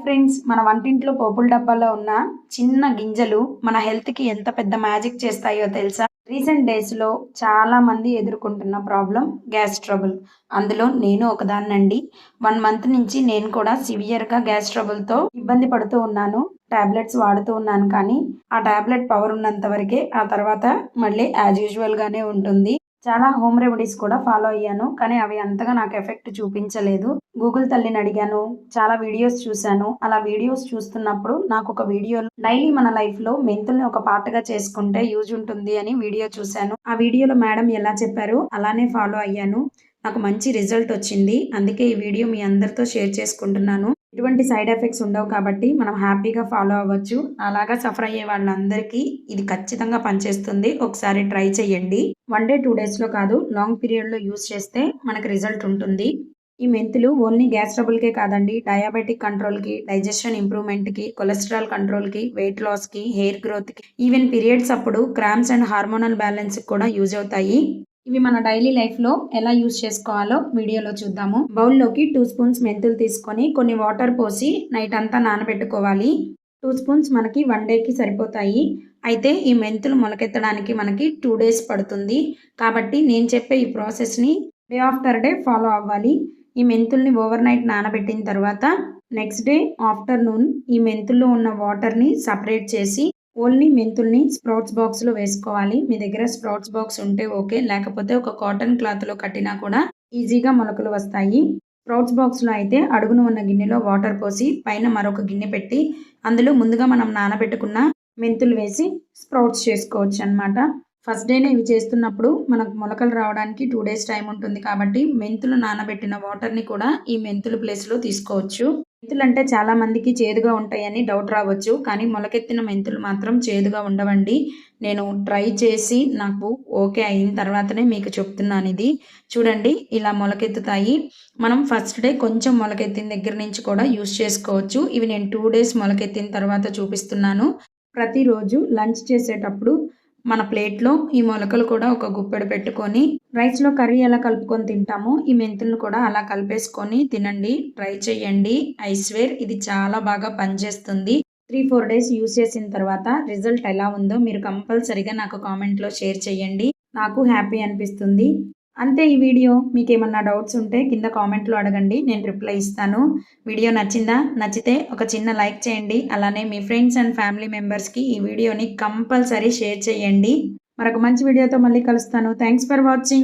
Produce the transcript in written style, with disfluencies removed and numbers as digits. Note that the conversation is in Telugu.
ఫ్రెండ్స్, మన వంటింట్లో పోపుల డబ్బాలో ఉన్న చిన్న గింజలు మన హెల్త్‌కి ఎంత పెద్ద మ్యాజిక్ చేస్తాయో తెలుసా? రీసెంట్ డేస్‌లో చాలా మంది ఎదుర్కొంటున్న ప్రాబ్లమ్ గ్యాస్ ట్రబుల్. అందులో నేను ఒకదాన్నండి. 1 మంత్ నుంచి నేను కూడా సివియర్‌గా గ్యాస్ ట్రబుల్‌తో ఇబ్బంది పడుతూ ఉన్నాను. టాబ్లెట్స్ వాడుతూ ఉన్నాను కానీ, ఆ టాబ్లెట్ పవర్ ఉన్నంత వరకే. ఆ తర్వాత మళ్ళీ యాజ్ యూజువల్‌గానే ఉంటుంది. చాలా హోమ్ రెమెడీస్ కూడా ఫాలో అయ్యాను. కానీ అవి అంతగా నాకు ఎఫెక్ట్ చూపించలేదు. గూగుల్ తల్లిని అడిగాను. చాలా వీడియోస్ చూశాను. అలా వీడియోస్ చూస్తున్నప్పుడు నాకొక వీడియోలో డైలీ మన లైఫ్‌లో మెంతుల్ని ఒక పార్ట్‌గా చేసుకుంటే యూజ్ ఉంటుంది అని వీడియో చూశాను. ఆ వీడియోలో మేడం ఎలా చెప్పారో అలానే ఫాలో అయ్యాను. నాకు మంచి రిజల్ట్ వచ్చింది. అందుకే ఈ వీడియో మీ అందరితో షేర్ చేసుకుంటున్నాను. ఎటువంటి సైడ్ ఎఫెక్ట్స్ ఉండవు కాబట్టి మనం హ్యాపీగా ఫాలో అవ్వచ్చు. అలాగా సఫర్ అయ్యే వాళ్ళందరికీ ఇది ఖచ్చితంగా పనిచేస్తుంది. ఒకసారి ట్రై చేయండి. 1 డే 2 డేస్‌లో కాదు, లాంగ్ పీరియడ్‌లో యూజ్ చేస్తే మనకు రిజల్ట్ ఉంటుంది. ఈ మెంతులు ఓన్లీ గ్యాస్ ట్రబుల్‌కే కాదండి. డయాబెటిక్ కంట్రోల్‌కి, డైజెషన్ ఇంప్రూవ్‌మెంట్‌కి, కొలెస్టరాల్ కంట్రోల్‌కి, వెయిట్ లాస్‌కి, హెయిర్ గ్రోత్‌కి, ఈవెన్ పీరియడ్స్ అప్పుడు క్రాంప్స్ అండ్ హార్మోనల్ బ్యాలెన్స్‌కి కూడా యూజ్ అవుతాయి. ఇవి మన డైలీ లైఫ్‌లో ఎలా యూజ్ చేసుకోవాలో వీడియోలో చూద్దాము. బౌల్‌లోకి 2 స్పూన్స్ మెంతులు తీసుకొని కొన్ని వాటర్ పోసి నైట్ అంతా నానబెట్టుకోవాలి. 2 స్పూన్స్ మనకి 1 డేకి సరిపోతాయి. అయితే ఈ మెంతులు మొలకెత్తడానికి మనకి 2 డేస్ పడుతుంది. కాబట్టి నేను చెప్పే ఈ ప్రాసెస్‌ని డే ఆఫ్టర్ డే ఫాలో అవ్వాలి. ఈ మెంతుల్ని ఓవర్ నైట్ నానబెట్టిన తర్వాత నెక్స్ట్ డే ఆఫ్టర్‌నూన్ ఈ మెంతుల్లో ఉన్న వాటర్‌ని సెపరేట్ చేసి ఓన్లీ మెంతుల్ని స్ప్రౌట్స్ బాక్స్‌లో వేసుకోవాలి. మీ దగ్గర స్ప్రౌట్స్ బాక్స్ ఉంటే ఓకే. లేకపోతే ఒక కాటన్ క్లాత్‌లో కట్టినా కూడా ఈజీగా మొలకలు వస్తాయి. స్ప్రౌట్స్ బాక్స్‌లో అయితే అడుగున ఉన్న గిన్నెలో వాటర్ పోసి పైన మరొక గిన్నె పెట్టి అందులో ముందుగా మనం నానబెట్టుకున్న మెంతులు వేసి స్ప్రౌట్స్ చేసుకోవచ్చనమాట. ఫస్ట్ డేనే ఇవి చేస్తున్నప్పుడు మనకు మొలకలు రావడానికి 2 డేస్ టైం ఉంటుంది కాబట్టి మెంతులు నానబెట్టిన వాటర్‌ని కూడా ఈ మెంతుల ప్లేస్‌లో తీసుకోవచ్చు. మెంతులంటే చాలా మందికి చేదుగా ఉంటాయని డౌట్ రావచ్చు. కానీ మొలకెత్తిన మెంతులు మాత్రం చేదుగా ఉండవండి. నేను ట్రై చేసి నాకు ఓకే అయిన తర్వాతనే మీకు చెప్తున్నానిది. చూడండి ఇలా మొలకెత్తుతాయి. మనం ఫస్ట్ డే కొంచెం మొలకెత్తిన దగ్గర నుంచి కూడా యూజ్ చేసుకోవచ్చు. ఇవి నేను 2 డేస్ మొలకెత్తిన తర్వాత చూపిస్తున్నాను. ప్రతిరోజు లంచ్ చేసేటప్పుడు మన ప్లేట్‌లో ఈ మొలకలు కూడా ఒక గుప్పెడు పెట్టుకొని రైస్‌లో కర్రీ ఎలా కలుపుకొని తింటామో ఈ మెంతులను కూడా అలా కలిపేసుకొని తినండి. ట్రై చేయండి. ఐ స్వేర్ ఇది చాలా బాగా పనిచేస్తుంది. 3, 4 డేస్ యూజ్ చేసిన తర్వాత రిజల్ట్ ఎలా ఉందో మీరు కంపల్సరీగా నాకు కామెంట్‌లో షేర్ చేయండి. నాకు హ్యాపీ అనిపిస్తుంది. అంతే ఈ వీడియో. మీకేమన్నా డౌట్స్ ఉంటే కింద కామెంట్‌లో అడగండి. నేను రిప్లై ఇస్తాను. వీడియో నచ్చిందా? నచ్చితే ఒక చిన్న లైక్ చేయండి. అలానే మీ ఫ్రెండ్స్ అండ్ ఫ్యామిలీ మెంబర్స్‌కి ఈ వీడియోని కంపల్సరీ షేర్ చేయండి. మరొక మంచి వీడియోతో మళ్ళీ కలుస్తాను. Thanks for watching.